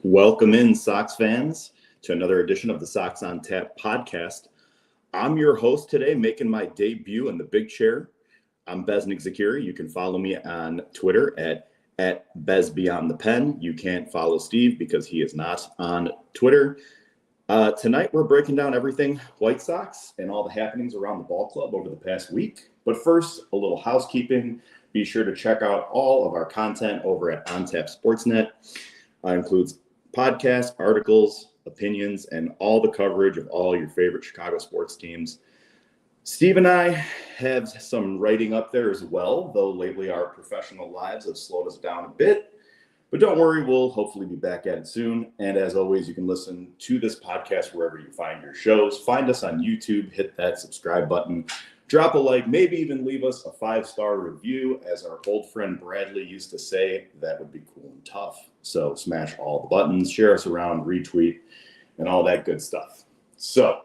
Welcome in, Sox fans, to another edition of the Sox On Tap podcast. I'm your host today, making my debut in the big chair. I'm Besnik and Steven. You can follow me on Twitter at BesBeyondThePen. You can't follow Steve because he is not on Twitter. Tonight, we're breaking down everything White Sox and all the happenings around the ball club over the past week. But first, a little housekeeping. Be sure to check out all of our content over at On Tap Sportsnet. Includes podcasts, articles, opinions, and all the coverage of all your favorite Chicago sports teams. Steve and I have some writing up there as well, though lately our professional lives have slowed us down a bit. But don't worry, we'll hopefully be back at it soon. And as always, you can listen to this podcast wherever you find your shows. Find us on YouTube, hit that subscribe button, drop a like, maybe even leave us a 5-star review. As our old friend Bradley used to say, that would be cool and tough. So smash all the buttons, share us around, retweet, and all that good stuff. So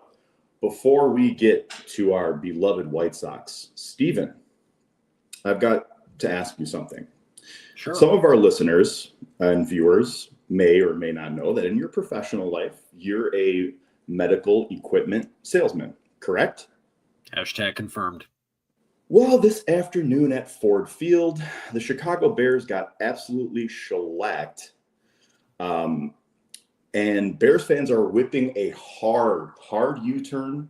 before we get to our beloved White Sox, Steven, I've got to ask you something. Sure. Some of our listeners and viewers may or may not know that in your professional life, you're a medical equipment salesman, correct? Hashtag confirmed. Well, this afternoon at Ford Field, the Chicago Bears got absolutely shellacked. And Bears fans are whipping a hard U-turn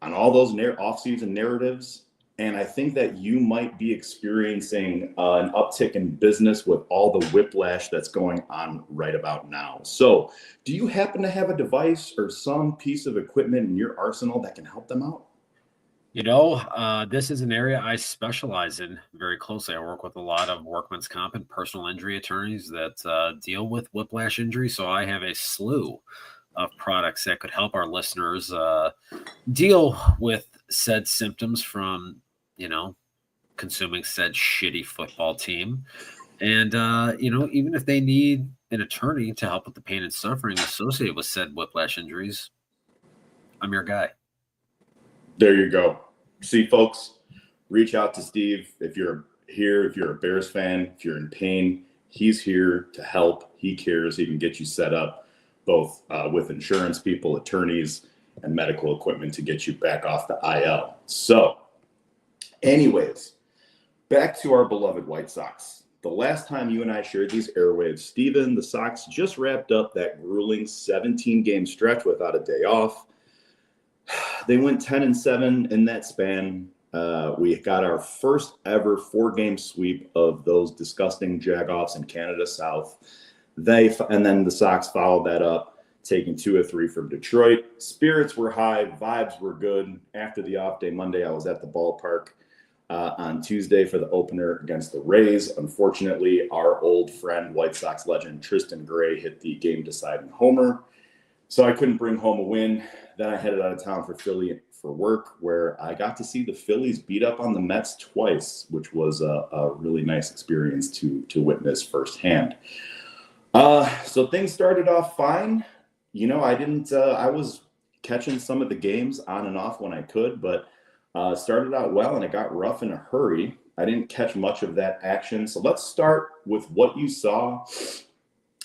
on all those offseason narratives. And I think that you might be experiencing an uptick in business with all the whiplash that's going on right about now. So do you happen to have a device or some piece of equipment in your arsenal that can help them out? This is an area I specialize in very closely. I work with a lot of workman's comp and personal injury attorneys that deal with whiplash injury. So I have a slew of products that could help our listeners deal with said symptoms from, consuming said shitty football team. And, even if they need an attorney to help with the pain and suffering associated with said whiplash injuries, I'm your guy. There you go. See, folks, reach out to Steve. If you're here, if you're a Bears fan, if you're in pain, he's here to help. He cares. He can get you set up both with insurance people, attorneys, and medical equipment to get you back off the IL. So, anyways, back to our beloved White Sox. The last time you and I shared these airwaves, Steven, the Sox just wrapped up that grueling 17-game stretch without a day off. They went 10-7 in that span. We got our first ever 4-game sweep of those disgusting jagoffs in Canada South. And then the Sox followed that up, taking 2 of 3 from Detroit. Spirits were high, vibes were good. After the off day Monday, I was at the ballpark on Tuesday for the opener against the Rays. Unfortunately, our old friend, White Sox legend Tristan Gray, hit the game-deciding homer. So I couldn't bring home a win. Then I headed out of town for Philly for work, where I got to see the Phillies beat up on the Mets twice, which was a really nice experience to witness firsthand. So things started off fine. I was catching some of the games on and off when I could, but started out well and it got rough in a hurry. I didn't catch much of that action. So let's start with what you saw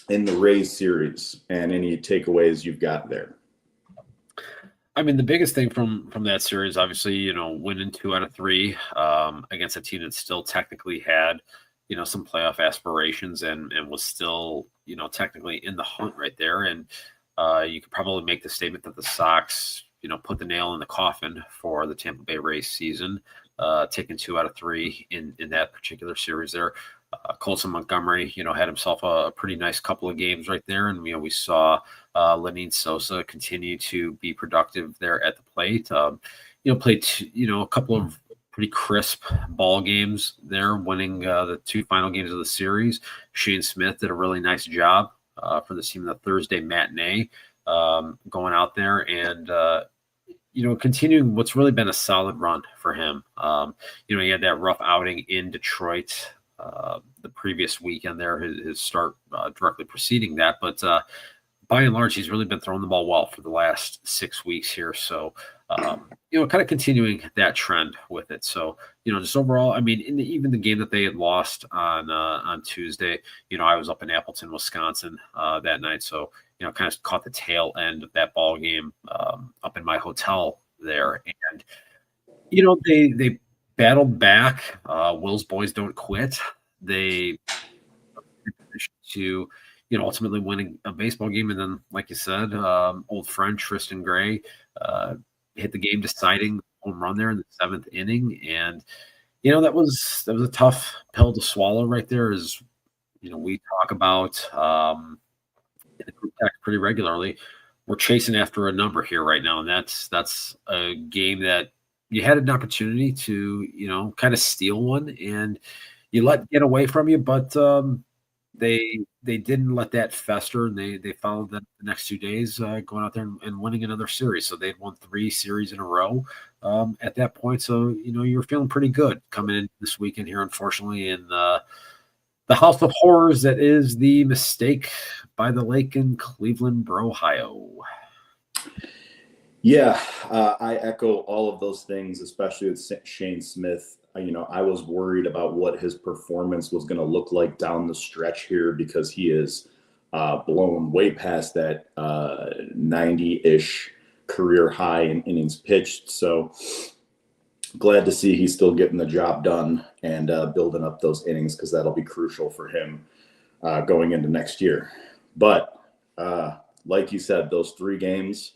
in the Rays series and any takeaways you've got there. I mean, the biggest thing from that series, obviously, winning 2 out of 3 against a team that still technically had, some playoff aspirations and was still, technically in the hunt right there. And you could probably make the statement that the Sox, put the nail in the coffin for the Tampa Bay Rays season, taking 2 out of 3 in that particular series there. Colson Montgomery, had himself a pretty nice couple of games right there. And, we saw Lenyn Sosa continue to be productive there at the plate. Played, a couple of pretty crisp ball games there, winning the 2 final games of the series. Shane Smith did a really nice job for the team in the Thursday matinee, going out there and, continuing what's really been a solid run for him. He had that rough outing in Detroit the previous weekend there, his start directly preceding that. But by and large, he's really been throwing the ball well for the last 6 weeks here. So kind of continuing that trend with it. So, just overall, I mean, even the game that they had lost on Tuesday, I was up in Appleton, Wisconsin that night. So, kind of caught the tail end of that ball game up in my hotel there. And, they battled back. Will's boys don't quit. They to ultimately winning a baseball game, and then, like you said, old friend Tristan Gray hit the game deciding home run there in the 7th inning, and that was a tough pill to swallow right there. As we talk about in the group text pretty regularly, we're chasing after a number here right now, and that's a game that you had an opportunity to kind of steal one, and you let get away from you, but they didn't let that fester, and they followed that the next 2 days, going out there and winning another series. So they'd won 3 series in a row at that point. So you're feeling pretty good coming in this weekend here, unfortunately, in the house of horrors that is the Mistake by the Lake in Cleveland, Ohio. Yeah, I echo all of those things, especially with Shane Smith. I was worried about what his performance was going to look like down the stretch here, because he is blown way past that 90-ish career high in innings pitched. So glad to see he's still getting the job done and building up those innings, because that'll be crucial for him going into next year. But like you said, those 3 games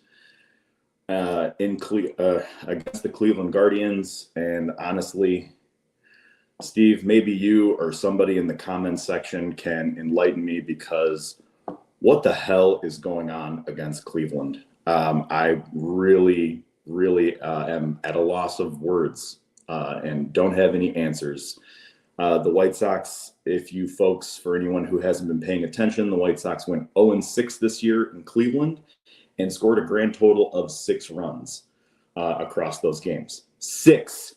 against the Cleveland Guardians, and honestly, Steve, maybe you or somebody in the comments section can enlighten me, because what the hell is going on against Cleveland? I really am at a loss of words and don't have any answers. The White Sox, for anyone who hasn't been paying attention, the White Sox went 0-6 this year in Cleveland and scored a grand total of 6 runs across those games. 6.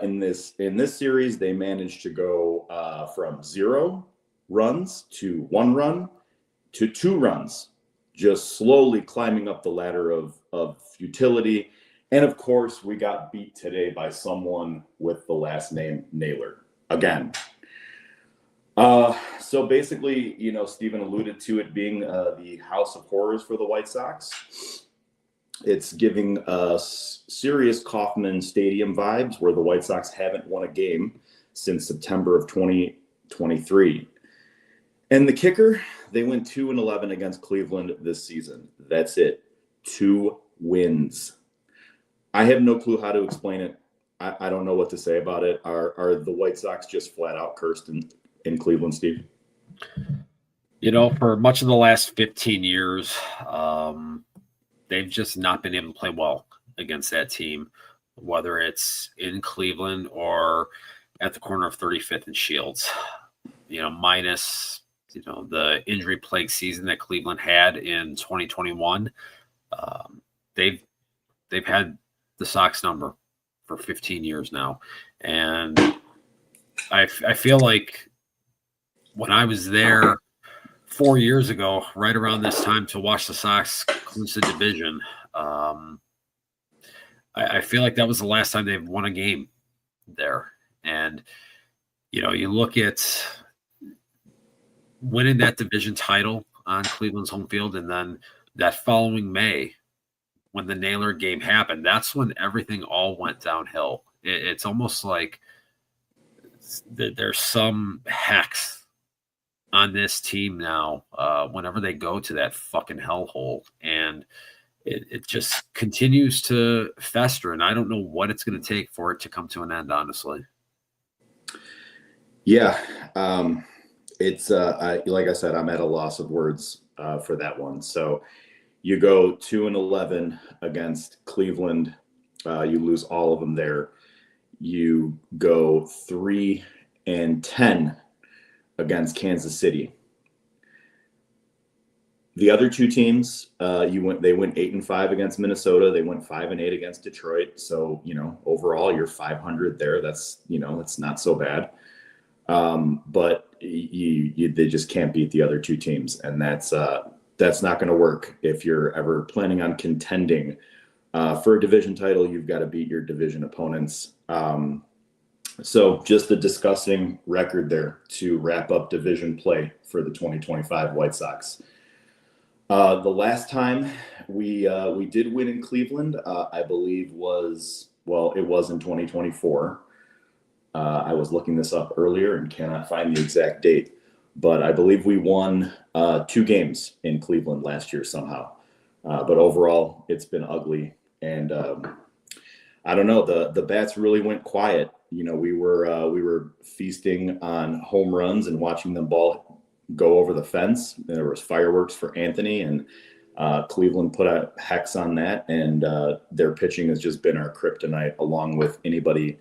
In this series, they managed to go from 0 runs to 1 run to 2 runs, just slowly climbing up the ladder of futility. And of course, we got beat today by someone with the last name Naylor again. So basically, Steven alluded to it being the house of horrors for the White Sox. It's giving us serious Kauffman Stadium vibes, where the White Sox haven't won a game since September of 2023. And the kicker, they went 2-11 against Cleveland this season. That's it. 2 wins. I have no clue how to explain it. I don't know what to say about it. Are the White Sox just flat out cursed in Cleveland, Steve? For much of the last 15 years, they've just not been able to play well against that team, whether it's in Cleveland or at the corner of 35th and Shields. Minus the injury plague season that Cleveland had in 2021. They've had the Sox number for 15 years now, and I feel like when I was there 4 years ago, right around this time, to watch the Sox clinch the division, I feel like that was the last time they've won a game there. And, you look at winning that division title on Cleveland's home field, and then that following May, when the Naylor game happened, that's when everything all went downhill. It's almost like there's some hex on this team now whenever they go to that fucking hellhole, and it just continues to fester, and I don't know what it's going to take for it to come to an end, honestly. Yeah, it's like I said, I'm at a loss of words for that one. So you go 2-11 against Cleveland, you lose all of them there. You go 3-10 against Kansas City. The other 2 teams, they went 8-5 against Minnesota. They went 5-8 against Detroit. So, overall you're 500 there. That's, it's not so bad. But they just can't beat the other 2 teams. And that's not going to work if you're ever planning on contending For a division title, you've got to beat your division opponents. So just a disgusting record there to wrap up division play for the 2025 White Sox. The last time we did win in Cleveland, I believe it was in 2024. I was looking this up earlier and cannot find the exact date, but I believe we won 2 games in Cleveland last year somehow. But overall, it's been ugly, and I don't know. The bats really went quiet. You know, we were feasting on home runs and watching them ball go over the fence. There was fireworks for Anthony, and Cleveland put a hex on that, and their pitching has just been our kryptonite, along with anybody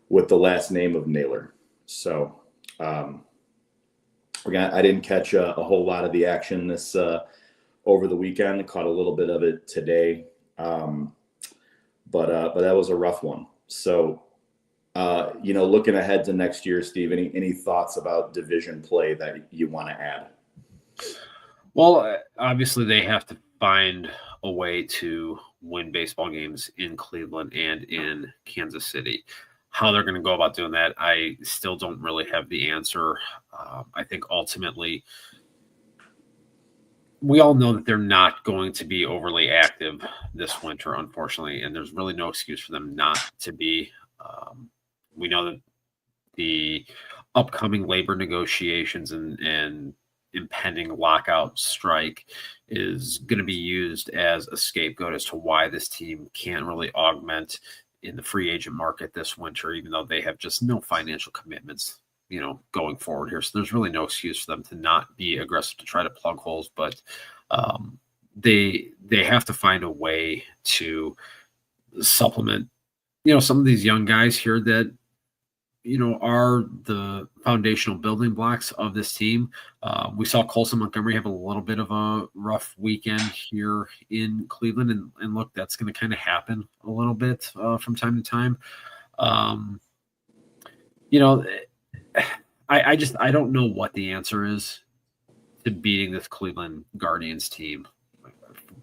with the last name of Naylor. So I didn't catch a whole lot of the action this over the weekend. I caught a little bit of it today, but that was a rough one. So, looking ahead to next year, Steve, any thoughts about division play that you want to add? Well, obviously they have to find a way to win baseball games in Cleveland and in Kansas City. How they're going to go about doing that, I still don't really have the answer. I think ultimately we all know that they're not going to be overly active this winter, unfortunately, and there's really no excuse for them not to be. We know that the upcoming labor negotiations and impending lockout strike is going to be used as a scapegoat as to why this team can't really augment in the free agent market this winter, even though they have just no financial commitments, going forward here. So there's really no excuse for them to not be aggressive to try to plug holes, but they have to find a way to supplement, some of these young guys here that, are the foundational building blocks of this team. We saw Colson Montgomery have a little bit of a rough weekend here in Cleveland, and look, that's going to kind of happen a little bit from time to time. I don't know what the answer is to beating this Cleveland Guardians team.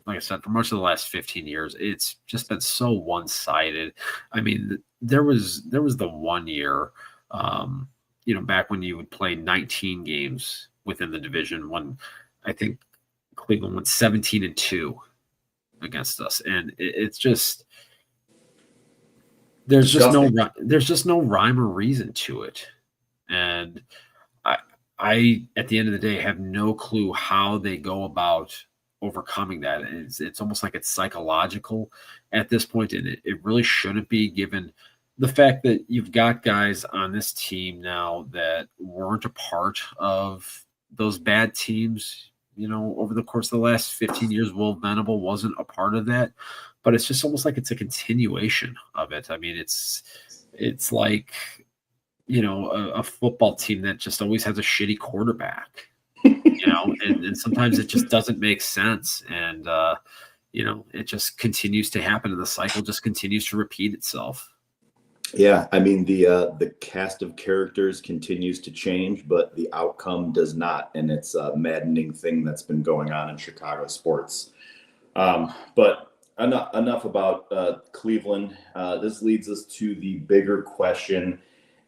Like I said, for most of the last 15 years, it's just been so one-sided. I mean, there was the one year, back when you would play 19 games within the division, when I think Cleveland went 17-2 against us, and it's just there's just no rhyme or reason to it. And I at the end of the day have no clue how they go about overcoming that. It's almost like it's psychological at this point, and it really shouldn't be, given the fact that you've got guys on this team now that weren't a part of those bad teams, over the course of the last 15 years. Will Venable wasn't a part of that, but it's just almost like it's a continuation of it. I mean, it's like, a football team that just always has a shitty quarterback. And sometimes it just doesn't make sense. And, it just continues to happen, and the cycle just continues to repeat itself. Yeah. I mean, the cast of characters continues to change, but the outcome does not. And it's a maddening thing that's been going on in Chicago sports. But enough about Cleveland. This leads us to the bigger question,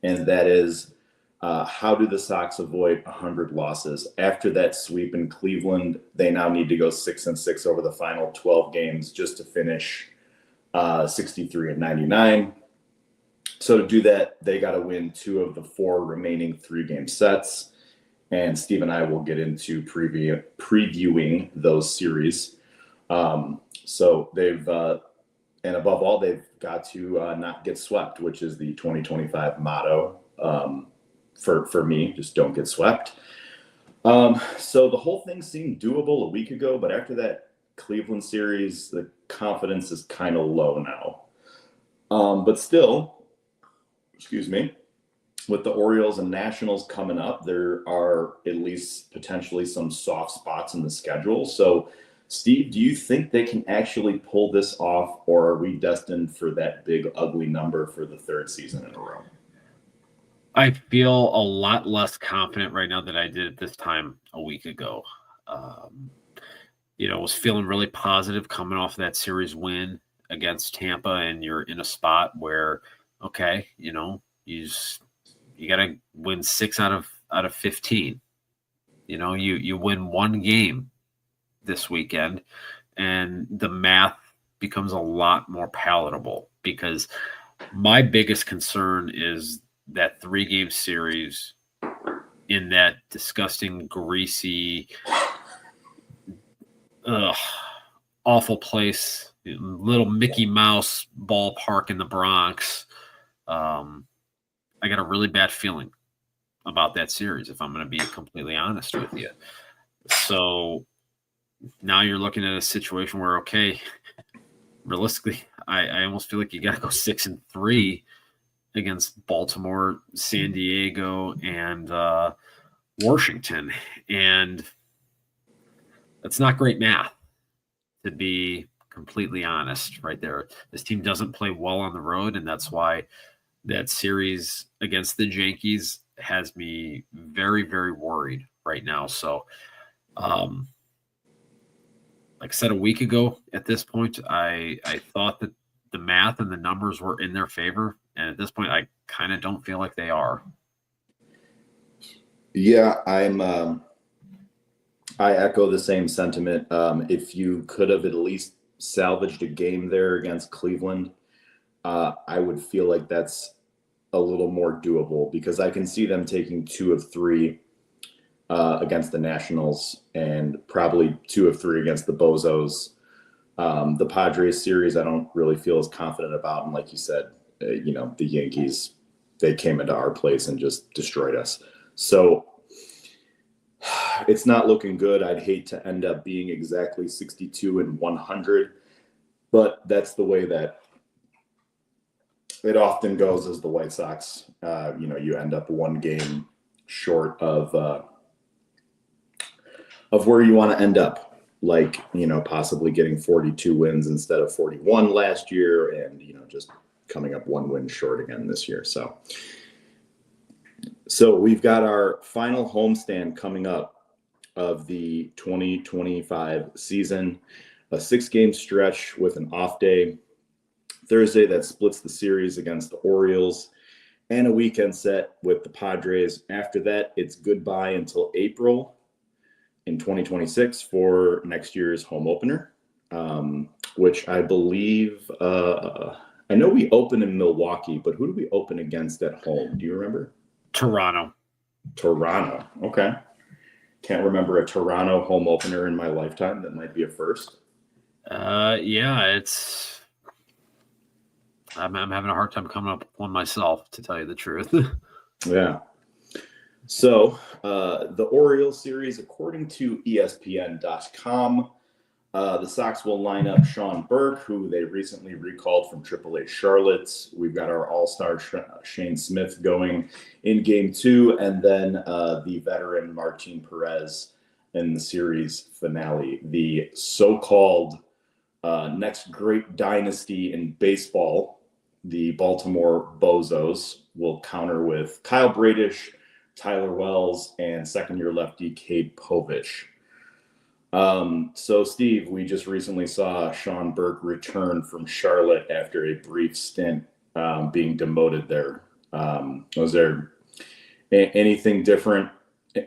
and that is, how do the Sox avoid 100 losses? After that sweep in Cleveland, they now need to go 6-6 over the final 12 games just to finish 63-99. So to do that, they got to win 2 of the 4 remaining 3-game sets. And Steve and I will get into previewing those series. So they've, and above all, they've got to not get swept, which is the 2025 motto. For me, just don't get swept. So the whole thing seemed doable a week ago, but after that Cleveland series, the confidence is kind of low now. But still, with the Orioles and Nationals coming up, there are at least potentially some soft spots in the schedule. So, Steve, do you think they can actually pull this off, or are we destined for that big, ugly number for the 3rd season in a row? I feel a lot less confident right now than I did at this time a week ago. Was feeling really positive coming off that series win against Tampa and you're in a spot where, okay, you got to win 6 out of 15. You win one game this weekend, and the math becomes a lot more palatable, because my biggest concern is that 3-game series in that disgusting, greasy, awful place, little Mickey Mouse ballpark in the Bronx. I got a really bad feeling about that series, if I'm going to be completely honest with you. So now you're looking at a situation where, okay, realistically, I almost feel like you got to go 6-3 against Baltimore, San Diego, and Washington. And that's not great math, to be completely honest, right there. This team doesn't play well on the road, and that's why that series against the Yankees has me very, very worried right now. So, like I said a week ago, at this point, I thought that the math and the numbers were in their favor, and at this point, I kind of don't feel like they are. Yeah, I echo the same sentiment. If you could have at least salvaged a game there against Cleveland, I would feel like that's a little more doable, because I can see them taking 2 of 3 against the Nationals, and probably 2 of 3 against the Bozos. The Padres series, I don't really feel as confident about. And like you said, the Yankees, they came into our place and just destroyed us. So it's not looking good. I'd hate to end up being exactly 62-100, but that's the way that it often goes as the White Sox. You end up one game short of where you want to end up, like, possibly getting 42 wins instead of 41 last year, and, just coming up one win short again this year. So we've got our final homestand coming up of the 2025 season, a 6-game stretch with an off day Thursday that splits the series against the Orioles, and a weekend set with the Padres. After that, it's goodbye until April in 2026 for next year's home opener, which I believe, I know we open in Milwaukee, but who do we open against at home? Do you remember? Toronto. Okay. Can't remember a Toronto home opener in my lifetime. That might be a first. Yeah, I'm having a hard time coming up with one myself, to tell you the truth. Yeah. So the Orioles series, according to ESPN.com, the Sox will line up Sean Burke, who they recently recalled from AAA Charlotte. We've got our all-star Shane Smith going in Game 2, and then the veteran Martin Perez in the series finale. The so-called next great dynasty in baseball, the Baltimore Bozos, will counter with Kyle Bradish, Tyler Wells, and second-year lefty Cade Povich. So, Steve, we just recently saw Sean Burke return from Charlotte after a brief stint being demoted there. Was there anything different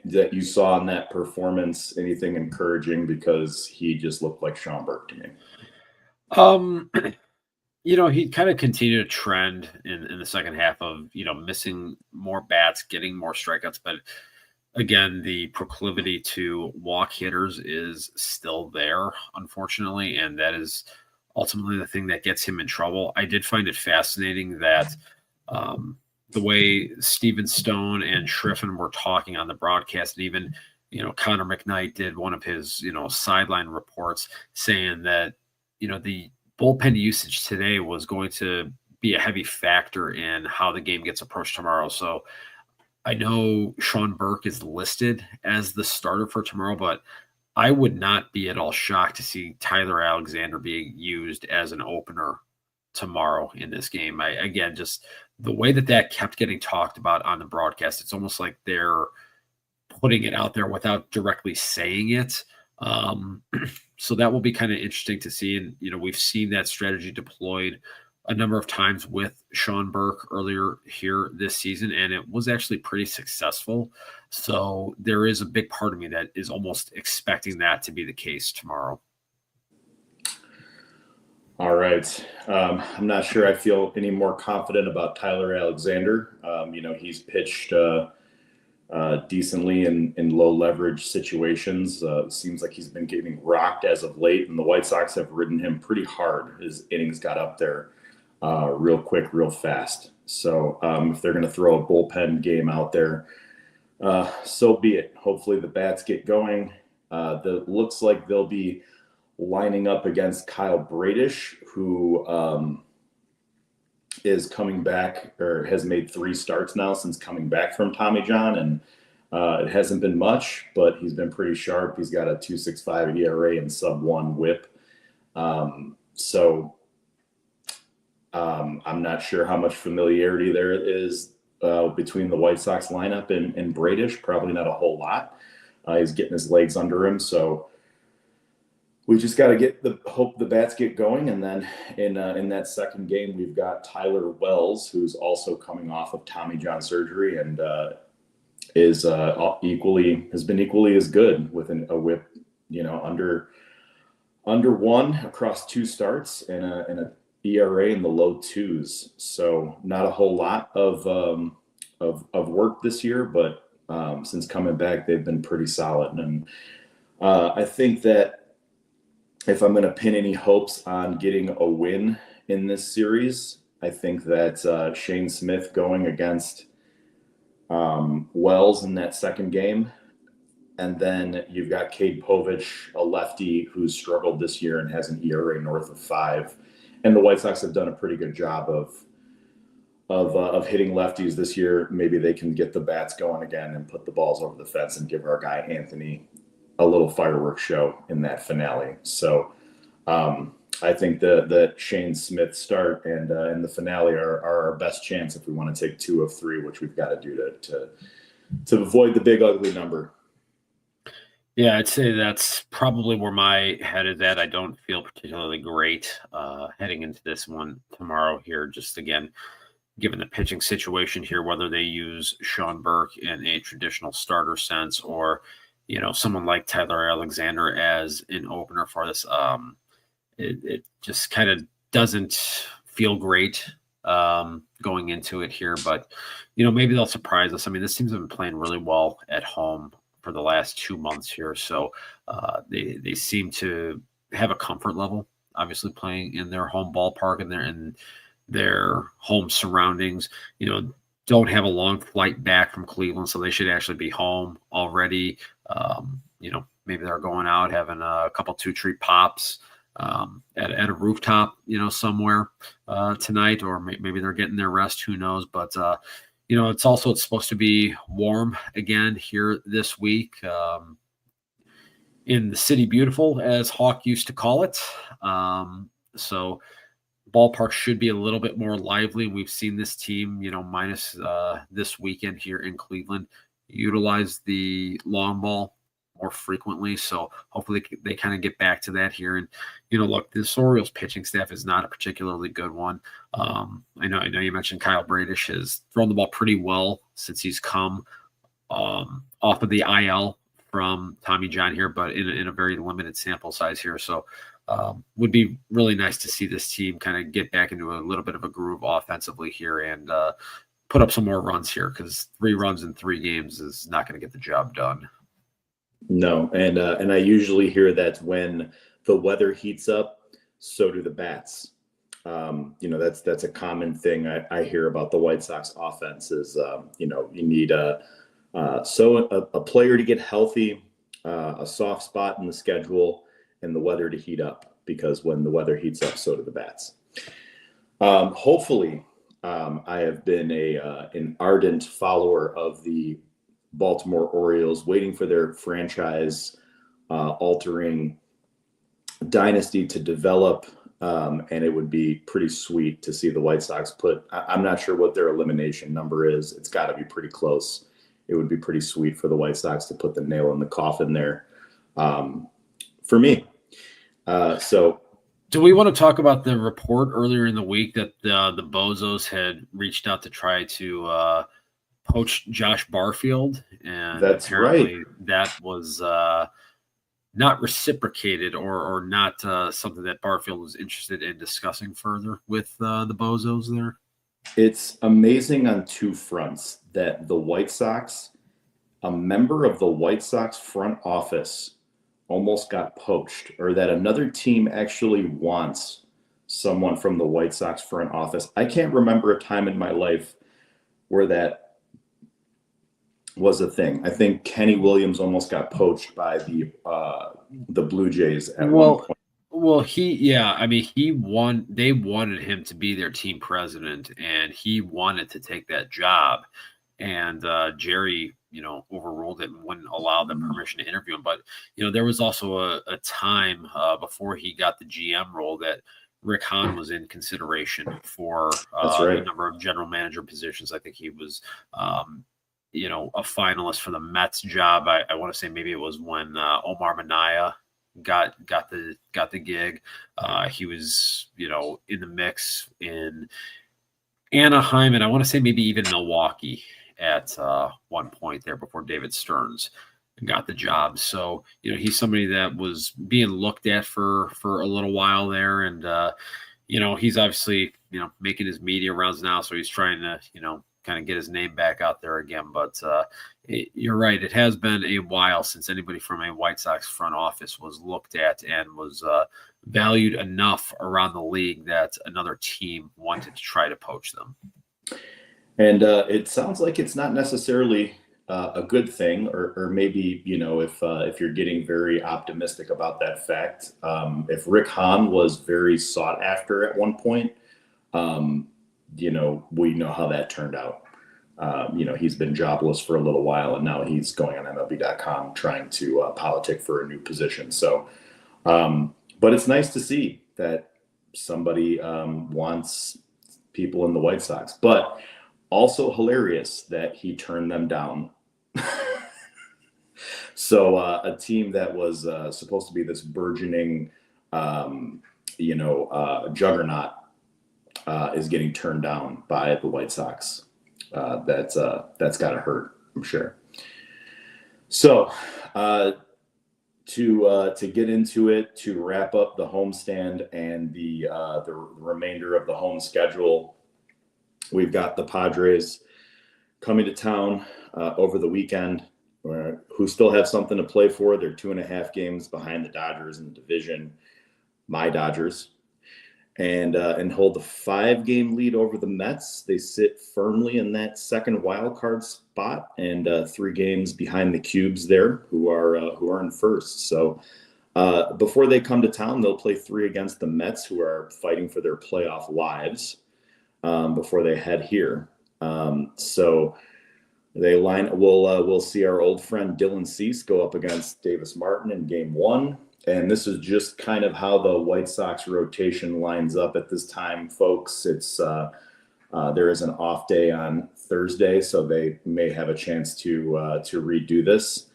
that you saw in that performance? Anything encouraging? Because he just looked like Sean Burke to me. He kind of continued a trend in the second half of, missing more bats, getting more strikeouts. But again, the proclivity to walk hitters is still there, unfortunately. And that is ultimately the thing that gets him in trouble. I did find it fascinating that the way Steven Stone and Schriffen were talking on the broadcast, and even, Connor McKnight did one of his, sideline reports saying that, the bullpen usage today was going to be a heavy factor in how the game gets approached tomorrow. So I know Sean Burke is listed as the starter for tomorrow, but I would not be at all shocked to see Tyler Alexander being used as an opener tomorrow in this game. Again, just the way that kept getting talked about on the broadcast, it's almost like they're putting it out there without directly saying it. So that will be kind of interesting to see. And, we've seen that strategy deployed a number of times with Sean Burke earlier here this season, and it was actually pretty successful. So there is a big part of me that is almost expecting that to be the case tomorrow. All right. I'm not sure I feel any more confident about Tyler Alexander. He's pitched decently in low leverage situations. Seems like he's been getting rocked as of late, and the White Sox have ridden him pretty hard. His innings got up there real quick, real fast. So if they're going to throw a bullpen game out there, so be it. Hopefully the bats get going. Looks like they'll be lining up against Kyle Bradish, who is coming back, or has made 3 starts now since coming back from Tommy John, and it hasn't been much, but he's been pretty sharp. He's got a 2.65 ERA and sub-1 WHIP. I'm not sure how much familiarity there is between the White Sox lineup and Bradish. Probably not a whole lot. He's getting his legs under him, so we just got to hope the bats get going. And then in that second game, we've got Tyler Wells, who's also coming off of Tommy John surgery and has been equally as good with a WHIP, under 1 across 2 starts and a ERA in the low 2s. So not a whole lot of work this year, but since coming back, they've been pretty solid. And I think that if I'm going to pin any hopes on getting a win in this series, I think that Shane Smith going against Wells in that second game. And then you've got Cade Povich, a lefty who's struggled this year and has an ERA north of 5. And the White Sox have done a pretty good job of hitting lefties this year. Maybe they can get the bats going again and put the balls over the fence and give our guy Anthony a little fireworks show in that finale. So I think that Shane Smith start and the finale are our best chance if we want to take 2 of 3, which we've got to do to avoid the big ugly number. Yeah, I'd say that's probably where my head is at. I don't feel particularly great heading into this one tomorrow here. Just again, given the pitching situation here, whether they use Sean Burke in a traditional starter sense or someone like Tyler Alexander as an opener for this, it just kind of doesn't feel great going into it here. But, maybe they'll surprise us. I mean, this team's been playing really well at home for the last 2 months here. So they seem to have a comfort level, obviously playing in their home ballpark and in their home surroundings. Don't have a long flight back from Cleveland, so they should actually be home already. Maybe they're going out having a couple 2-treat pops at a rooftop, somewhere tonight, or maybe they're getting their rest. Who knows? But it's supposed to be warm again here this week in the City Beautiful, as Hawk used to call it. So ballpark should be a little bit more lively. We've seen this team, minus this weekend here in Cleveland, utilize the long ball more frequently. So hopefully they kind of get back to that here. And, look, this Orioles pitching staff is not a particularly good one. I know you mentioned Kyle Bradish has thrown the ball pretty well since he's come off of the IL from Tommy John here, but in a very limited sample size here. So would be really nice to see this team kind of get back into a little bit of a groove offensively here and put up some more runs here, because 3 runs in 3 games is not going to get the job done. No, and I usually hear that when the weather heats up, so do the bats. That's a common thing I hear about the White Sox offense is, you need a player to get healthy, a soft spot in the schedule, and the weather to heat up, because when the weather heats up, so do the bats. Hopefully, I have been an ardent follower of the Baltimore Orioles, waiting for their franchise altering dynasty to develop. And it would be pretty sweet to see the White Sox I'm not sure what their elimination number is. It's got to be pretty close. It would be pretty sweet for the White Sox to put the nail in the coffin there. For me, So do we want to talk about the report earlier in the week that the Bozos had reached out to try to poach Josh Barfield, and that's right. apparently that was not reciprocated or not something that Barfield was interested in discussing further with the Bozos there? It's amazing on two fronts that the White Sox, a member of the White Sox front office, almost got poached, or that another team actually wants someone from the White Sox front office. I can't remember a time in my life where that was a thing. I think Kenny Williams almost got poached by the Blue Jays at one point. Well, he won. They wanted him to be their team president, and he wanted to take that job. And Jerry, overruled it and wouldn't allow them permission to interview him. But there was also a time before he got the GM role that Rick Hahn was in consideration for That's right. a number of general manager positions. I think he was, a finalist for the Mets job. I want to say maybe it was when Omar Minaya got the gig. He was, in the mix in Anaheim, and I want to say maybe even Milwaukee at one point there before David Stearns got the job. So, he's somebody that was being looked at for a little while there. And, he's obviously, making his media rounds now. So he's trying to, kind of get his name back out there again. But you're right. It has been a while since anybody from a White Sox front office was looked at and was valued enough around the league that another team wanted to try to poach them. And it sounds like it's not necessarily a good thing, or maybe, if you're getting very optimistic about that fact, if Rick Hahn was very sought after at one point, we know how that turned out. He's been jobless for a little while, and now he's going on MLB.com trying to politic for a new position. So, but it's nice to see that somebody wants people in the White Sox, but also hilarious that he turned them down. So a team that was supposed to be this burgeoning, juggernaut is getting turned down by the White Sox. That's got to hurt, I'm sure. So to get into it, to wrap up the homestand and the remainder of the home schedule, we've got the Padres coming to town over the weekend, who still have something to play for. They're 2.5 games behind the Dodgers in the division, my Dodgers, and hold the 5-game lead over the Mets. They sit firmly in that second wild card spot, and 3 games behind the Cubes there, who are in first. So before they come to town, they'll play 3 against the Mets, who are fighting for their playoff lives before they head here. So they we'll see our old friend Dylan Cease go up against Davis Martin in game 1. And this is just kind of how the White Sox rotation lines up at this time, folks. It's there is an off day on Thursday, so they may have a chance to redo this.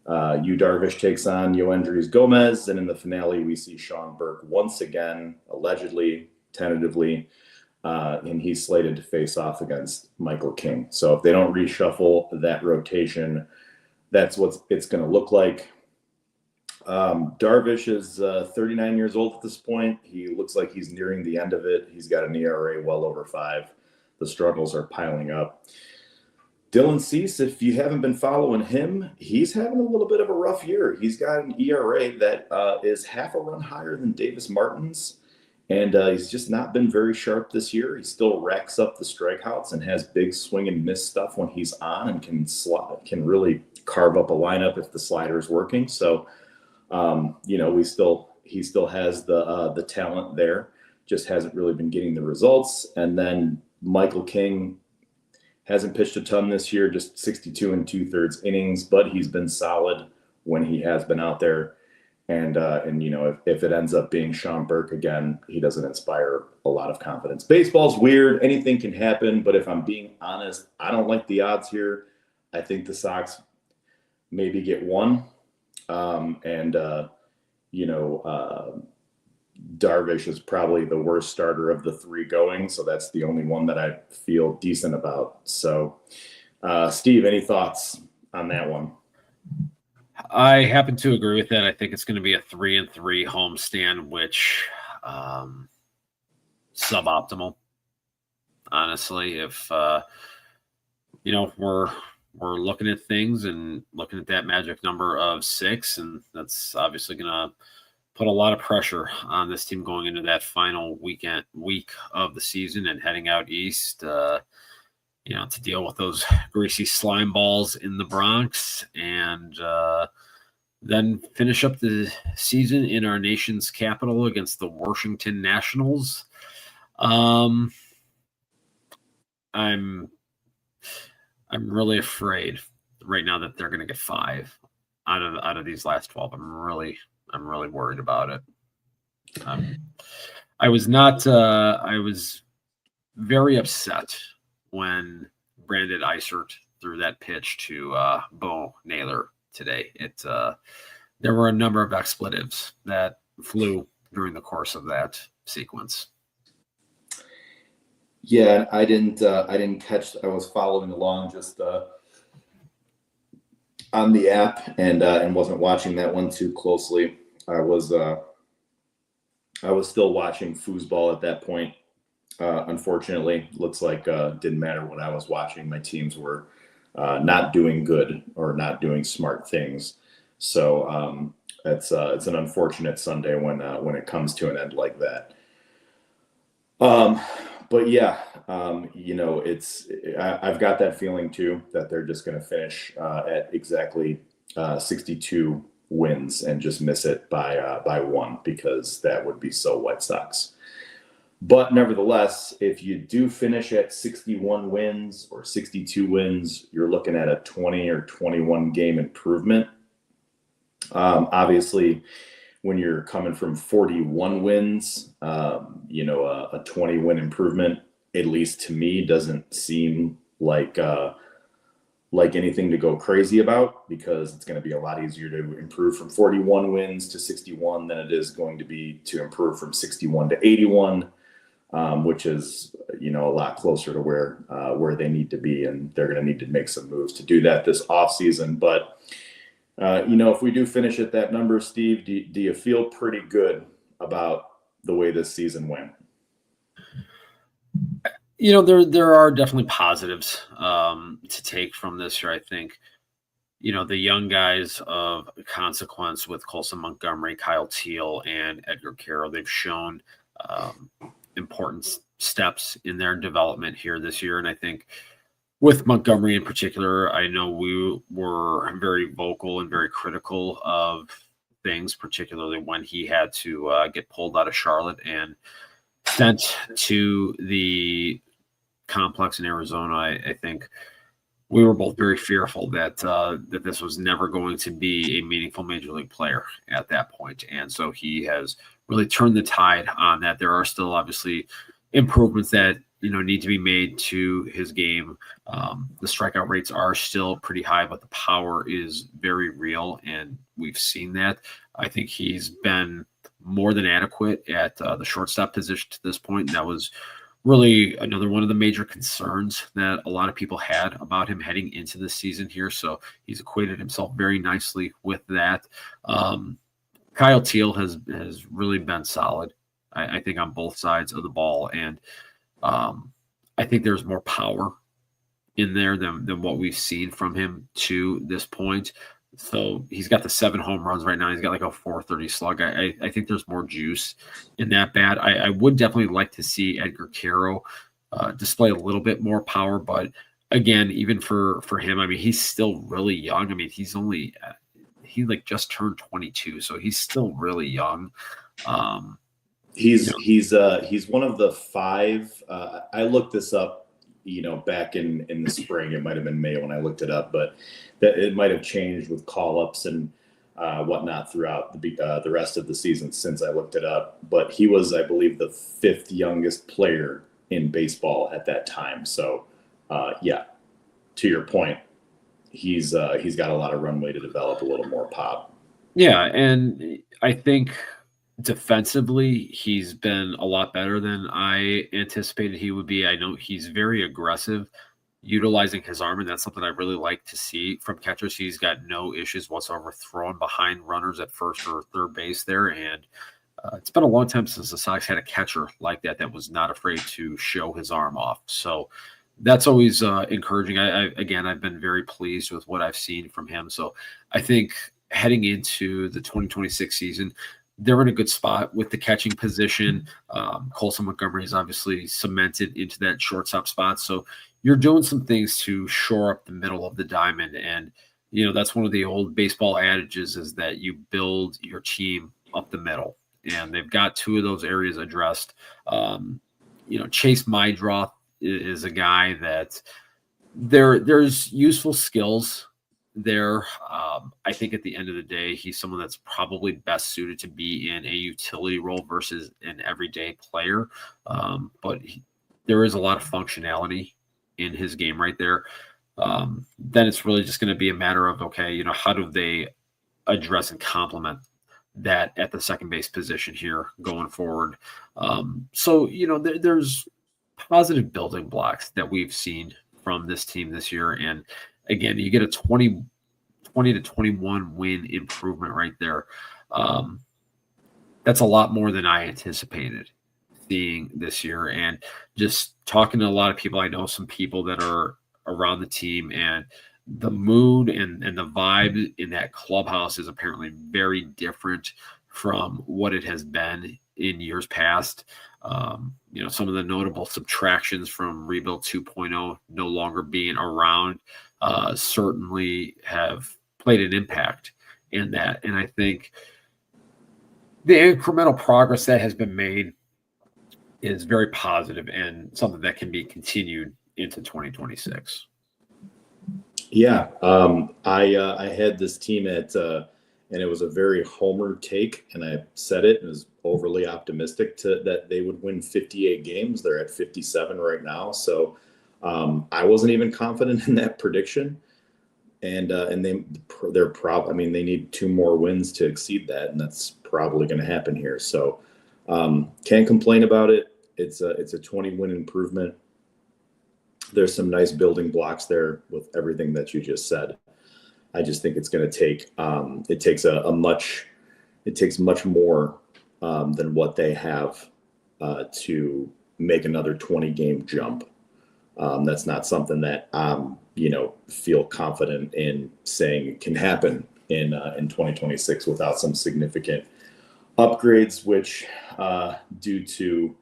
Yu Darvish takes on Yoendrys Gomez, and in the finale, we see Sean Burke once again, allegedly, tentatively, and he's slated to face off against Michael King. So if they don't reshuffle that rotation, that's what it's going to look like. Darvish is 39 years old at this point. He looks like he's nearing the end of it. He's got an ERA well over 5. The struggles are piling up. Dylan Cease, if you haven't been following him, he's having a little bit of a rough year. He's got an ERA that is half a run higher than Davis Martin's, and he's just not been very sharp this year. He still racks up the strikeouts and has big swing and miss stuff when he's on, and can really carve up a lineup if the slider is working. So, he still has the talent there, just hasn't really been getting the results. And then Michael King hasn't pitched a ton this year, just 62 2/3 innings, but he's been solid when he has been out there. And if it ends up being Sean Burke again, he doesn't inspire a lot of confidence. Baseball's weird. Anything can happen. But if I'm being honest, I don't like the odds here. I think the Sox maybe get 1. Darvish is probably the worst starter of the three going, so that's the only one that I feel decent about. So, Steve, any thoughts on that one? I happen to agree with that. I think it's going to be a 3-3 homestand, which suboptimal. Honestly, if we're looking at things and looking at that magic number of 6, and that's obviously going to put a lot of pressure on this team going into that final week of the season and heading out east. To deal with those greasy slime balls in the Bronx and then finish up the season in our nation's capital against the Washington Nationals. I'm really afraid right now that they're going to get 5 out of these last 12. I'm really worried about it. I was very upset when Brandon Eisert threw that pitch to Bo Naylor today. There were a number of expletives that flew during the course of that sequence. Yeah, I didn't catch. I was following along just on the app and wasn't watching that one too closely. I was still watching foosball at that point. Unfortunately, looks like didn't matter what I was watching. My teams were not doing good or not doing smart things. So it's an unfortunate Sunday when it comes to an end like that. But yeah, I've got that feeling too that they're just going to finish at exactly 62 wins and just miss it by 1, because that would be so White Sox. But nevertheless, if you do finish at 61 wins or 62 wins, you're looking at a 20 or 21 game improvement. Obviously, when you're coming from 41 wins, a 20-win improvement, at least to me, doesn't seem like anything to go crazy about, because it's going to be a lot easier to improve from 41 wins to 61 than it is going to be to improve from 61 to 81. Which is, a lot closer to where they need to be, and they're going to need to make some moves to do that this offseason. But, if we do finish at that number, Steve, do you feel pretty good about the way this season went? There are definitely positives to take from this year. I think, the young guys of consequence with Colson Montgomery, Kyle Teal, and Edgar Carroll, they've shown important steps in their development here this year. And I think with Montgomery in particular, I know we were very vocal and very critical of things, particularly when he had to get pulled out of Charlotte and sent to the complex in Arizona. I think we were both very fearful that this was never going to be a meaningful major league player at that point. And so he has really turned the tide on that. There are still obviously improvements that need to be made to his game. The strikeout rates are still pretty high, but the power is very real, and we've seen that. I think he's been more than adequate at the shortstop position to this point. And that was really another one of the major concerns that a lot of people had about him heading into the season here. So he's equated himself very nicely with that. Kyle Teal has really been solid, I think, on both sides of the ball. And I think there's more power in there than what we've seen from him to this point. So he's got the 7 home runs right now. He's got like a 430 slug. I think there's more juice in that bat. I would definitely like to see Edgar Carroll display a little bit more power. But again, even for him, I mean, he's still really young. I mean, he just turned 22, so he's still really young. He's one of the 5. I looked this up, back in the spring. It might have been May when I looked it up, but that it might have changed with call-ups and whatnot throughout the rest of the season since I looked it up. But he was, I believe, the 5th youngest player in baseball at that time. So, yeah, to your point, he's got a lot of runway to develop a little more pop. Yeah, and I think Defensively, he's been a lot better than I anticipated he would be. I know he's very aggressive, utilizing his arm, and that's something I really like to see from catchers. He's got no issues whatsoever throwing behind runners at first or third base there, and it's been a long time since the Sox had a catcher like that was not afraid to show his arm off. So that's always encouraging. I've been very pleased with what I've seen from him. So I think heading into the 2026 season, they're in a good spot with the catching position. Colson Montgomery is obviously cemented into that shortstop spot. So you're doing some things to shore up the middle of the diamond. And, that's one of the old baseball adages is that you build your team up the middle. And they've got two of those areas addressed. Chase Mydroth is a guy that there's useful skills there. I think at the end of the day, he's someone that's probably best suited to be in a utility role versus an everyday player. But there is a lot of functionality in his game right there. Then it's really just going to be a matter of, okay, how do they address and complement that at the second base position here going forward. There's positive building blocks that we've seen from this team this year. And again, you get a 20 to 21 win improvement right there. That's a lot more than I anticipated seeing this year. And just talking to a lot of people, I know some people that are around the team, and the mood and the vibe in that clubhouse is apparently very different from what it has been in years past. Some of the notable subtractions from Rebuild 2.0 no longer being around certainly have played an impact in that. And I think the incremental progress that has been made is very positive and something that can be continued into 2026. Yeah, I had this team and it was a very homer take, and I said it was overly optimistic that they would win 58 games. They're at 57 right now, so I wasn't even confident in that prediction. And they need 2 more wins to exceed that, and that's probably going to happen here. So can't complain about it. It's a 20-win improvement. There's some nice building blocks there with everything that you just said. I just think it's going to take it takes much more than what they have to make another 20-game jump. That's not something that feel confident in saying can happen in 2026 without some significant upgrades, which due to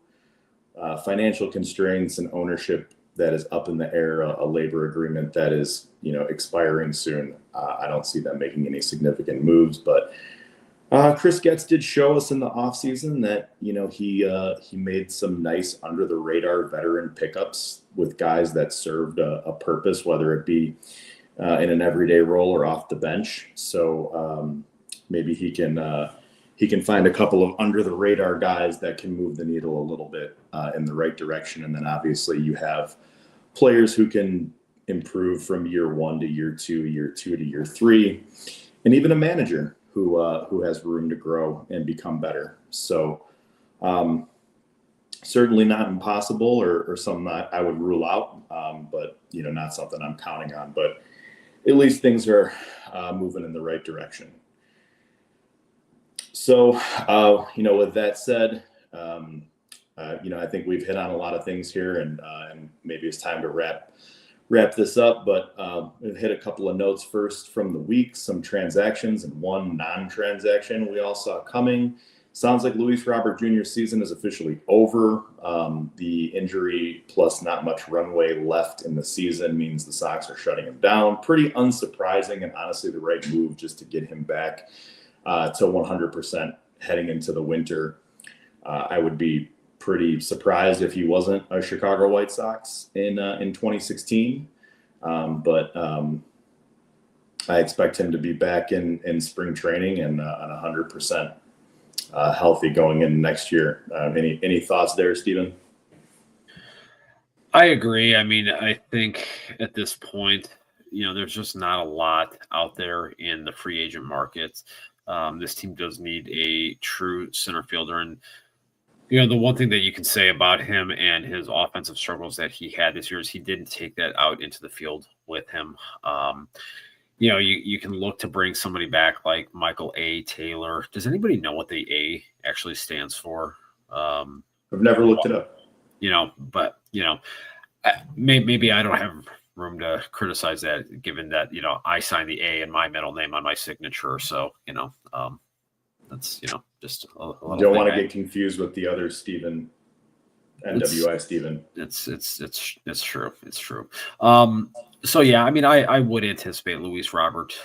financial constraints and ownership that is up in the air, a labor agreement that is, expiring soon. I don't see them making any significant moves, but Chris Getz did show us in the offseason that, he made some nice under the radar veteran pickups with guys that served a purpose, whether it be in an everyday role or off the bench. So maybe he can find a couple of under the radar guys that can move the needle a little bit in the right direction. And then obviously you have players who can improve from year 1 to year 2, year 2 to year 3, and even a manager who has room to grow and become better. So certainly not impossible or something that I would rule out, but not something I'm counting on. But at least things are moving in the right direction. So, with that said, I think we've hit on a lot of things here, and maybe it's time to wrap this up. But we've hit a couple of notes first from the week, some transactions and one non-transaction we all saw coming. Sounds like Luis Robert Jr.'s season is officially over. The injury plus not much runway left in the season means the Sox are shutting him down. Pretty unsurprising, and honestly the right move just to get him back to 100% heading into the winter. I would be pretty surprised if he wasn't a Chicago White Sox in 2016. But I expect him to be back in spring training and on 100% healthy going in next year. Any thoughts there, Steven? I agree. I mean, I think at this point, there's just not a lot out there in the free agent markets. This team does need a true center fielder. And, you know, the one thing that you can say about him and his offensive struggles that he had this year is he didn't take that out into the field with him. You know, you can look to bring somebody back like Michael A. Taylor. Does anybody know what the A actually stands for? I've never looked it up. You know, but, you know, maybe I don't have room to criticize that, given that, you know, I signed the A in my middle name on my signature. So, you know, that's, you know, just a little. Don't want to get confused with the other Steven, NWI Steven. It's true. It's true. So yeah, I mean, I would anticipate Luis Robert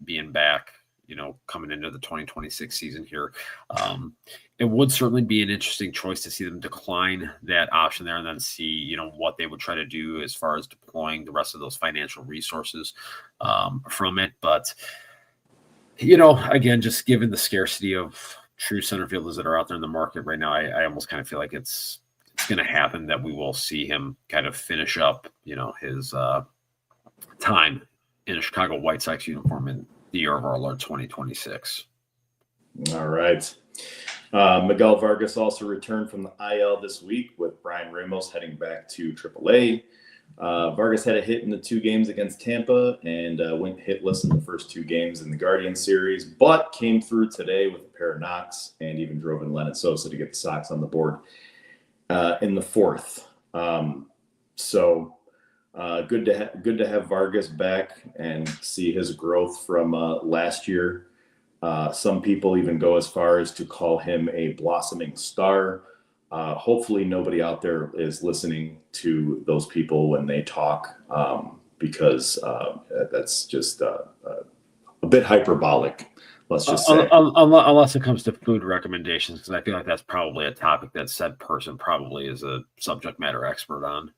being back, you know, coming into the 2026 season here. It would certainly be an interesting choice to see them decline that option there and then see, you know, what they would try to do as far as deploying the rest of those financial resources from it. But, you know, again, just given the scarcity of true center fielders that are out there in the market right now, I almost kind of feel like it's going to happen that we will see him kind of finish up, you know, his time in a Chicago White Sox uniform in the year of our Lord 2026. All right. Miguel Vargas also returned from the IL this week with Brian Ramos heading back to AAA. Vargas had a hit in the 2 games against Tampa and went hitless in the first 2 games in the Guardian series, but came through today with a pair of knocks and even drove in Leonard Sosa to get the Sox on the board in the 4th. Good to have Vargas back and see his growth from last year. Some people even go as far as to call him a blossoming star. Hopefully nobody out there is listening to those people when they talk, because that's just a bit hyperbolic. Let's just say. Unless it comes to food recommendations, because I feel like that's probably a topic that said person probably is a subject matter expert on.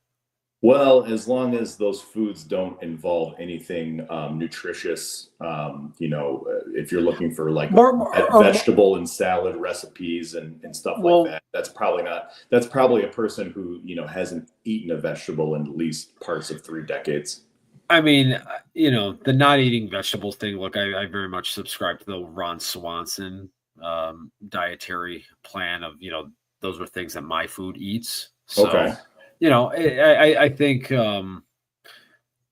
Well, as long as those foods don't involve anything nutritious, you know, if you're looking for like vegetable and salad recipes and stuff like that, that's probably a person who, you know, hasn't eaten a vegetable in at least parts of 3 decades. I mean, you know, the not eating vegetables thing, look, I very much subscribe to the Ron Swanson dietary plan of, you know, those are things that my food eats. So, okay. You know, I think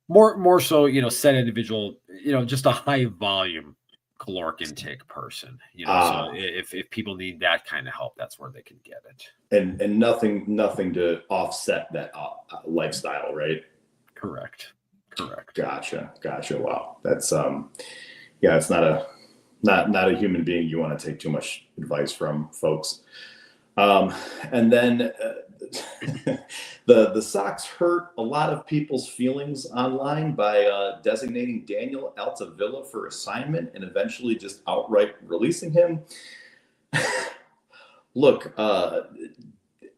more so, you know, set individual, you know, just a high volume caloric intake person, you know, so if people need that kind of help, that's where they can get it. And nothing to offset that lifestyle, right? Correct. Gotcha. Wow. That's yeah, it's not a human being you want to take too much advice from, folks. And then the Sox hurt a lot of people's feelings online by designating Daniel Altavilla for assignment and eventually just outright releasing him. Look,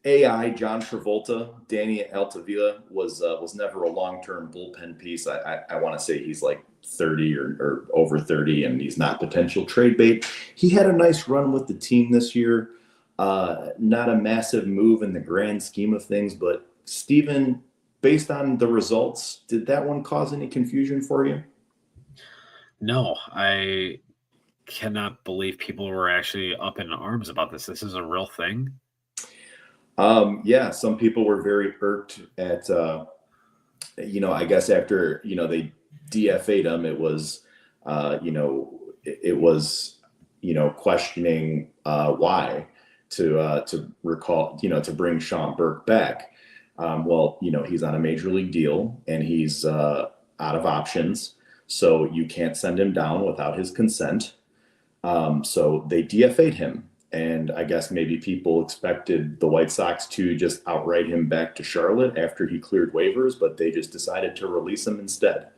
AI John Travolta, Danny Altavilla was never a long-term bullpen piece. I want to say he's like 30 or over 30, and he's not potential trade bait. He had a nice run with the team this year. Not a massive move in the grand scheme of things, but Steven, based on the results, did that one cause any confusion for you? No, I cannot believe people were actually up in arms about this. This is a real thing. Yeah, some people were very irked at, you know, I guess after, you know, they DFA'd him, it was, you know, it was, you know, questioning why to recall, you know, to bring Sean Burke back. Well, you know, he's on a major league deal and he's out of options. So you can't send him down without his consent. So they DFA'd him. And I guess maybe people expected the White Sox to just outright him back to Charlotte after he cleared waivers, but they just decided to release him instead.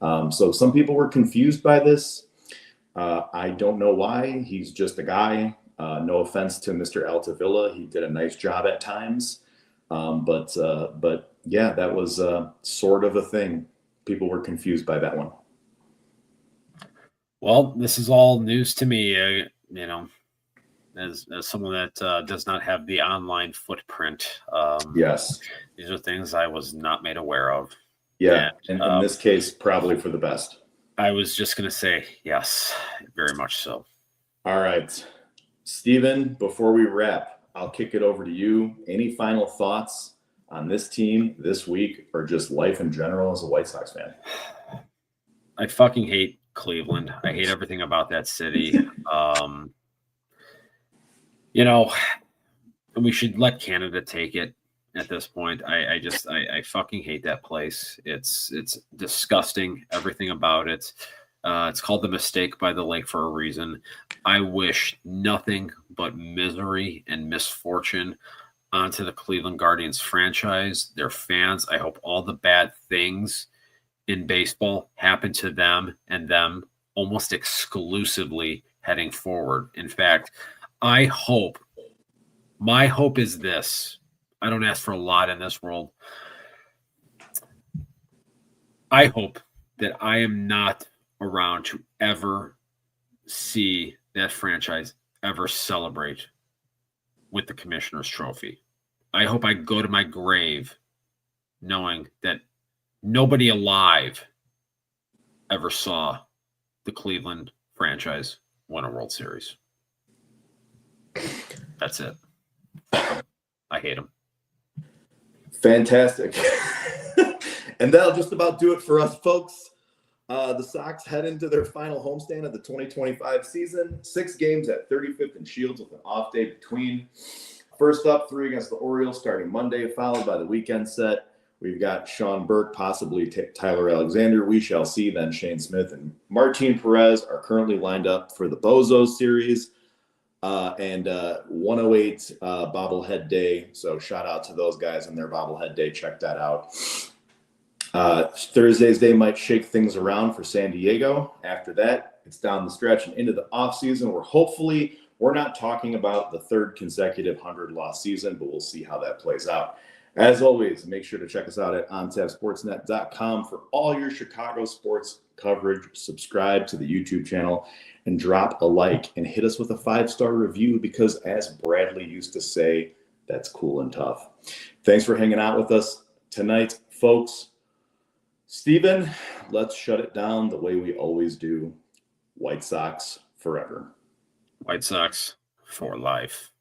So some people were confused by this. I don't know why. He's just a guy. No offense to Mr. Altavilla. He did a nice job at times. But yeah, that was sort of a thing. People were confused by that one. Well, this is all news to me, you know, as someone that does not have the online footprint. Yes. These are things I was not made aware of. Yeah. And in this case, probably for the best. I was just going to say, yes, very much so. All right. Steven, before we wrap, I'll kick it over to you. Any final thoughts on this team this week or just life in general as a White Sox fan? I fucking hate Cleveland. I hate everything about that city. You know, and we should let Canada take it at this point. I fucking hate that place. It's disgusting, everything about it. It's called the Mistake by the Lake for a reason. I wish nothing but misery and misfortune onto the Cleveland Guardians franchise, their fans. I hope all the bad things in baseball happen to them and them almost exclusively heading forward. In fact, my hope is this. I don't ask for a lot in this world. I hope that I am not around to ever see that franchise ever celebrate with the commissioner's trophy. I hope I go to my grave knowing that nobody alive ever saw the Cleveland franchise win a World Series. That's it. I hate them. Fantastic. And that'll just about do it for us, folks. The Sox head into their final homestand of the 2025 season. 6 games at 35th and Shields with an off day between. First up, 3 against the Orioles starting Monday, followed by the weekend set. We've got Sean Burke, possibly Tyler Alexander. We shall see. Then Shane Smith and Martin Perez are currently lined up for the Bozos series. And 108 bobblehead day. So shout out to those guys and their bobblehead day. Check that out. Thursday's day might shake things around for San Diego. After that, it's down the stretch and into the offseason where hopefully we're not talking about the 3rd consecutive 100-loss season, but we'll see how that plays out. As always, make sure to check us out at ontapsportsnet.com for all your Chicago sports coverage. Subscribe to the YouTube channel and drop a like and hit us with a 5-star review because, as Bradley used to say, that's cool and tough. Thanks for hanging out with us tonight, folks. Steven, let's shut it down the way we always do. White Sox forever. White Sox for life.